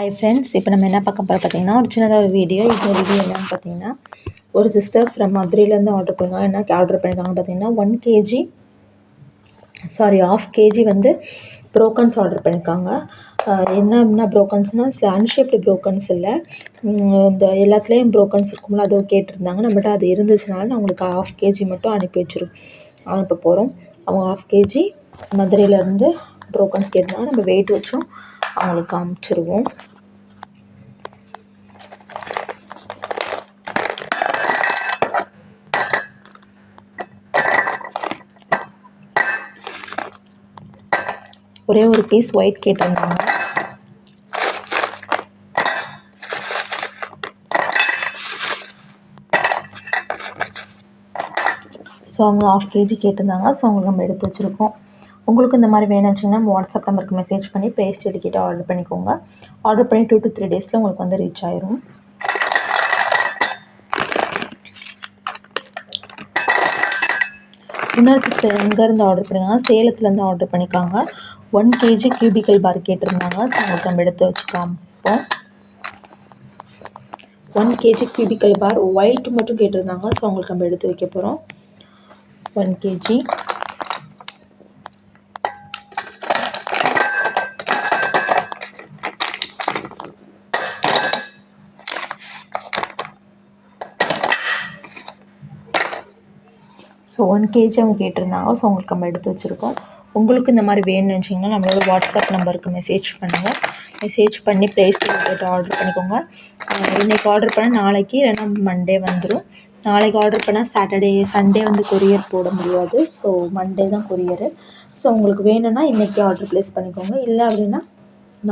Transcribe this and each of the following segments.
Hi friends, இப்போ நம்ம என்ன பார்க்க போகிறோம் பார்த்தீங்கன்னா, ஒரு சின்னதாக ஒரு வீடியோ. இந்த வீடியோ என்னென்னு பார்த்தீங்கன்னா, ஒரு சிஸ்டர் ஃப்ரம் மதுரையிலேருந்து ஆர்டர் பண்ணுவாங்க. என்ன ஆர்டர் பண்ணியிருக்காங்கன்னு பார்த்தீங்கன்னா, 1 kg வந்து ப்ரோக்கன்ஸ் ஆர்டர் பண்ணியிருக்காங்க. என்ன ப்ரோக்கன்ஸ்னால் அன்ஷேப்டு ப்ரோக்கன்ஸ் இல்லை, இந்த எல்லாத்துலேயும் ப்ரோக்கன்ஸ் இருக்கும்ல, அதை கேட்டிருந்தாங்க. நம்மகிட்ட அது இருந்துச்சுனால நான் உங்களுக்கு 1/2 kg மட்டும் அனுப்ப போகிறோம். அவங்க 1/2 kg மதுரையிலேருந்து ப்ரோக்கன்ஸ் கேட்டிருந்தாங்க. நம்ம வெயிட் வச்சும் அவங்களுக்கு அனுப்பிச்சிருவோம். ஒரே ஒரு பீஸ் ஒயிட் கேட்டிருந்தாங்க. ஸோ அவங்க 1/2 kg கேட்டிருந்தாங்க. ஸோ அவங்களுக்கு நம்ம எடுத்து வச்சுருக்கோம். உங்களுக்கு இந்த மாதிரி வேணுச்சுன்னா நம்ம வாட்ஸ்அப் நம்பருக்கு மெசேஜ் பண்ணி ப்ரைஸ் டீட்டெயில் ஆர்டர் பண்ணிக்கோங்க. ஆர்டர் பண்ணி 2 to 3 days உங்களுக்கு வந்து ரீச் ஆயிரும். இன்னொரு சிஸ்டர் எங்கேருந்து ஆர்டர் பண்ணியிருக்காங்க, சேலத்துலேருந்து ஆர்டர் பண்ணியிருக்காங்க. 1 kg கியூபிக்கல் பார் கேட்டிருந்தாங்க. ஸோ உங்களுக்கு நம்ம எடுத்து வச்சுக்கலாம். இப்போ 1 kg கியூபிக்கல் பார் ஒயிட் மட்டும் கேட்டிருந்தாங்க. ஸோ அவங்களுக்கு நம்ம எடுத்து வைக்க போகிறோம். 1 kg. ஸோ 1 kg அவங்க கேட்டிருந்தாங்க. ஸோ உங்களுக்கு நம்ம எடுத்து வச்சுருக்கோம். உங்களுக்கு இந்த மாதிரி வேணும்னு வச்சிங்கன்னா நம்மளோட வாட்ஸ்அப் நம்பருக்கு மெசேஜ் பண்ணுங்கள். மெசேஜ் பண்ணி ப்ரைஸ் கேட்டு ஆர்டர் பண்ணிக்கோங்க. இன்றைக்கி ஆர்டர் பண்ணால் நாளைக்கு இல்லைன்னா மண்டே வந்துடும். நாளைக்கு ஆர்டர் பண்ணால் சண்டே வந்து கொரியர் போட முடியாது. ஸோ மண்டே தான் கொரியரு. ஸோ உங்களுக்கு வேணும்னா இன்றைக்கி ஆர்டர் ப்ளேஸ் பண்ணிக்கோங்க. இல்லை அப்படின்னா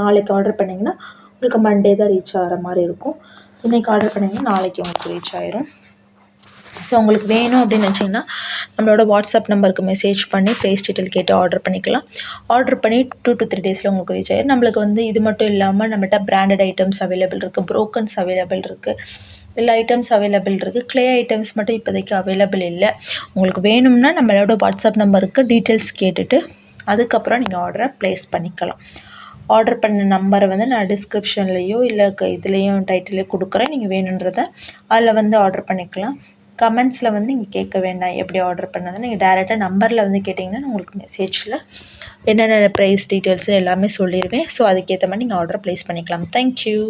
நாளைக்கு ஆர்டர் பண்ணிங்கன்னா உங்களுக்கு மண்டே தான் ரீச் ஆகிற மாதிரி இருக்கும். இன்றைக்கி ஆர்டர் பண்ணிங்கன்னா நாளைக்கு உங்களுக்கு ரீச் ஆயிரும். ஸோ உங்களுக்கு வேணும் அப்படின்னு நினச்சிங்கன்னா நம்மளோட வாட்ஸ்அப் நம்பருக்கு மெசேஜ் பண்ணி ப்ரைஸ் டீட்டெயில் கேட்டு ஆர்டர் பண்ணிக்கலாம். ஆர்டர் பண்ணி 2 to 3 days உங்களுக்கு ரீச் ஆயிடும். நம்மளுக்கு வந்து இது மட்டும் இல்லாமல் நம்மகிட்ட பிராண்டட் ஐட்டம்ஸ் அவைலபிள் இருக்குது, ப்ரோக்கன்ஸ் அவைலபிள் இருக்குது, எல்லா ஐட்டம்ஸ் அவைலபிள் இருக்குது. க்ளே ஐட்டம்ஸ் மட்டும் இப்போதைக்கு அவைலபிள் இல்லை. உங்களுக்கு வேணும்னா நம்மளோட வாட்ஸ்அப் நம்பருக்கு டீட்டெயில்ஸ் கேட்டுட்டு அதுக்கப்புறம் நீங்கள் ஆர்டரை ப்ளேஸ் பண்ணிக்கலாம். ஆர்டர் பண்ண நம்பரை வந்து நான் டிஸ்கிரிப்ஷன்லேயோ இல்லை இதுலேயும் டைட்டிலே கொடுக்குறேன். நீங்கள் வேணுன்றதை அதில் வந்து ஆர்டர் பண்ணிக்கலாம். கமெண்ட்ஸில் வந்து நீங்கள் கேட்க வேண்டாம் எப்படி ஆர்டர் பண்ணதுன்னு. நீங்கள் டேரெக்டாக நம்பரில் வந்து கேட்டிங்கன்னா நான் உங்களுக்கு மெசேஜில் என்னென்ன ப்ரைஸ் டீட்டெயில்ஸு எல்லாமே சொல்லிடுவேன். ஸோ அதுக்கேற்ற மாதிரி நீங்கள் ஆர்டர் ப்ளேஸ் பண்ணிக்கலாம். தேங்க்யூ.